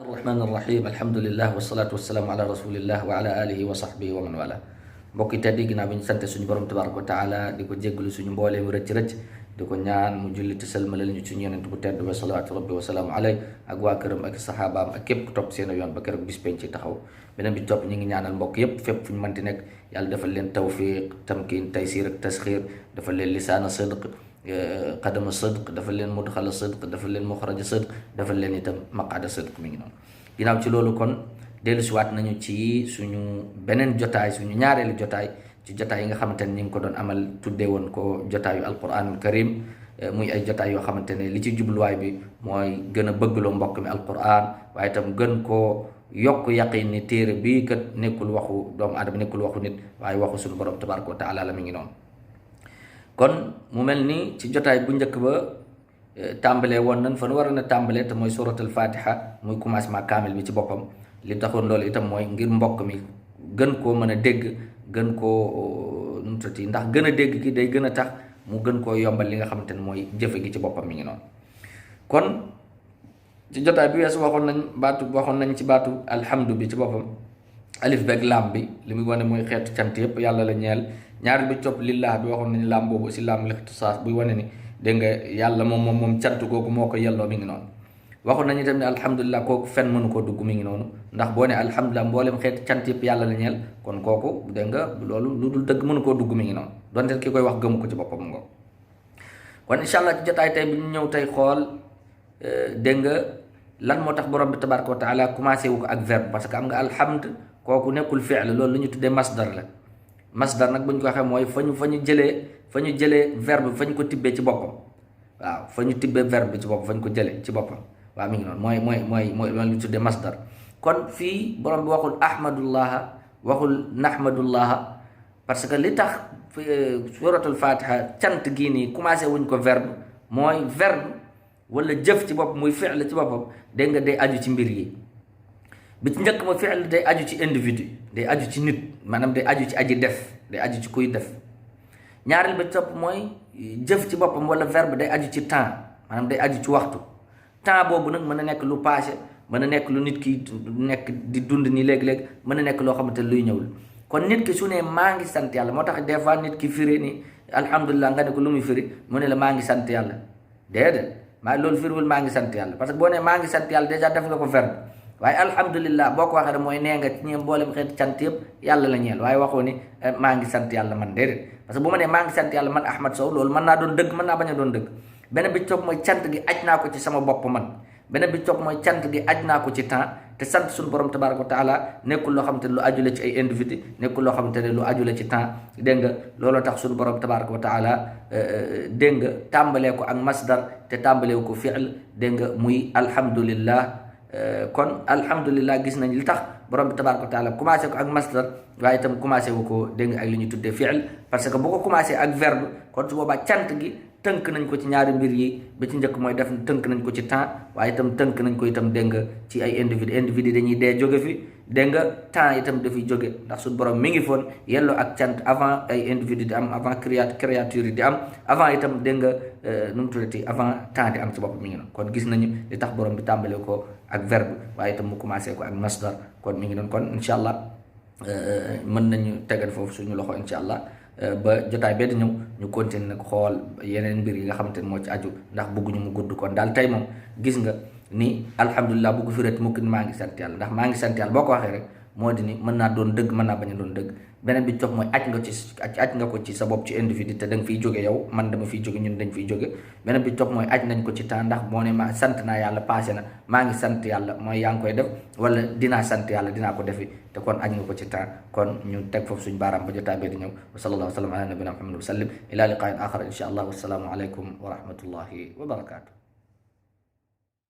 الرحمن الرحيم الحمد لله والصلاة والسلام على رسول الله وعلى آله وصحبه ومن والاه mbokk teddi ginnaaw bi ñu sante suñu borom tabaraka wa taala di ko jéggalu suñu mbooleem rëcc di ko ñaan mu julli te sëlmalal ñu suñu yonent bu tedd ba salawaatu rabbi wa salaamu alay ak waa këram ak saxaabaam ak képp ku topp seen yoon ba keroog bis penc ci taxaw beneen bi topp ñu ngi ñaanal mbokk yépp fépp fu ñu mënti nekk yàlla defal leen tawfiq tamkin taysir ak tasxiir defal leen lisaana sidq qadama sidq defal leen mudxala sidq defal leen muxraja sidq defal leen itam maqaada sidq mi ngi noonu ginnaaw ci loolu kon dellusiwaat nañu ci suñu beneen jotaay suñu ñaareelu jotaay ci jotaay yi nga xamante ne ñu ngi ko doon amal tuddee woon ko jotaayu alquranul karim muy ay jotaay yoo xamante ne li ci jubluwaay bi mooy gën a bëggloo mbokk mi alquran waaye itam gën koo yokk yaqin ni téere bii kat nekkul waxu doomu aadama nekkul waxu nit waaye waxu suñu borom tabaraka wa taala la mi ngi noonu kon mu mel ni ci jotaay bu njëkk ba tàmbalee woon nañ fa nu waroon a tàmbalee te mooy suratul fatiha muy commencement kaamil bi ci boppam li taxoon loolu itam mooy ngir mbokk mi gën koo mën a dégg gën koo nu mu tuddati ndax gën a dégg gi day gën a tax mu gën koo yombal li nga xamante ne mooy jëfe gi ci boppam mi ngi noonu kon ci jotaay bi weesu waxoon nañ ci baatu alhamdu bi ci boppam alif beeg laam bi li muy wane mooy xeetu cant yëpp yàlla la ñeel ñaari bi topp lillah bi waxoon nañ laam boobu si laam lixtisaas buy wane ni dégg nga yàlla moom cant googu moo ko yelloo mi ngi noonu waxoon nañu tamit ne alhamdulilah kooku fen mënu koo dugg mi ngi noonu ndax boo ne alhamdulilah mboolem xeeti cant yëpp yàlla la ñeel kon kooku dégg nga loolu lu dul dëgg mënu koo dugg mi ngi noonu donte ki koy wax gëmu ko ci boppam ngo kon incha allah ci jotaay tey bi ñu ñëw tey xool dégg nga lan moo tax borom bi tabaraka wa taala commencé wu ko ak verbe parce que am nga alhamd kooku nekkul fi'l loolu lu ñu tuddee masdar la masdar nag bu ñu ko waxee mooy fa ñu jëlee verbe fa ñu ko tibbee ci boppam waaw fa ñu tibbee verbe ci boppam fa ñu ko jëlee ci boppam waaw mi ngi noonu mooy lu ñu tuddee masdar kon fii borom bi waxul ahmadullaha waxul nahmadullaha parce que li tax suratul fatiha cant gii nii commencé wuñ ko verbe mooy verbe wala jëf ci bopp muy fi'l ci boppam dégg nga day aju ci mbir yi bi ci njëkk ma fi'l day aju ci individu day aju ci nit maanaam day aju ci aji def day aju ci kuy def ñaareel ba topp mooy jëf ci boppam wala verbe day aju ci temps maanaam day aju ci waxtu temps boobu nag mën na nekk lu passé mën na nekk lu nit ki nekk di dund nii léegi-léegi mën na nekk loo xamante ne luy ñëwul kon nit ki su ne maa ngi sant yàlla moo tax des fois nit ki firi ni alhamdulilah nga ne ko lu muy firi mu ne la maa ngi sant yàlla déedéet loolu firiwul maa ngi sant yàlla parce que boo ne maa ngi sant yàlla dèjà def nga ko verbe waaye alhamdulilah boo ko waxee mooy nee nga ci ñoom mboolem xeeti cant yëpp yàlla la ñeel waaye waxoo ni maa ngi sant yàlla man déedéet parce que bu ma nee maa ngi sant yàlla man Ahmad Sow loolu mën naa doon dëgg mën naa bañ a doon dëgg beneen bi topp mooy cant gi aj naa ko ci sama bopp man beneen bi topp mooy cant gi aj naa ko ci temps te sant suñu borom tabaraka wa taala nekkul loo xamante ne lu aju la ci ay individu nekkul loo xamante ne lu aju la ci temps dégg nga looloo tax suñu borom tabaraka wa taala dégg nga tàmbalee ko ak masdar te tàmbalee ko fi'l dégg nga muy alhamdulillah kon alhamdulillah gis nañ li tax borom bi tabaraka wa taala commencé ko ak masdar waaye itam commencé wu ko dégg nga ak li ñuy tuddee fi'l parce que bu ko commencé ak verbe kon su boobaa cant gi tënk nañ ko ci ñaari mbir yi ba ci njëkk mooy def tënk nañ ko ci temps waaye itam tënk nañ ko itam dégg nga ci ay individu dañuy dee jóge fi dégg nga temps itam dafay jóge ndax suñu borom mi ngi foon yelloo ak cant avant ay individu di am avant créature yi di am avant itam dégg nga nu mu tuddati avant temps di am ci bopp mi ngi noonu kon gis nañu li tax borom bi tàmbale ko ak verbe waaye itam mu commencé ko ak masdar kon mi ngi noonu kon incha allah mën nañu tegal foofu suñu loxo incha allah ba jotaay bee di ñëw ñu continuer nag xool yeneen mbir yi nga xamante ne moo ci aju ndax bëgguñu mu gudd kon daal tey moom gis nga ni alhamdulilah bëgg firat mukk ni maa ngi sant yàlla ndax maa ngi sant yàlla boo ko waxee rek moo di ni mën naa doon dëgg mën naa bañ a doon dëgg beneen bi topp mooy aj nga ko ci sa bopp ci individu te da nga fiy jóge yow man dama fiy jóge ñun dañ fiy jóge beneen bi topp mooy aj nañ ko ci temps ndax moo ne ma sant naa yàlla passé na maa ngi sant yàlla mooy yaa ngi koy def wala dinaa sant yàlla dinaa ko defi te kon aj nga ko ci temps kon ñu teg foofu suñu baaraam ba jotaay bee di ñëw wa sallallahu wa sallam ala nabina muhammad wa sallim ila liqain axar insha allah wassalaamu aleykum wa rahmatullahi wa barakatuh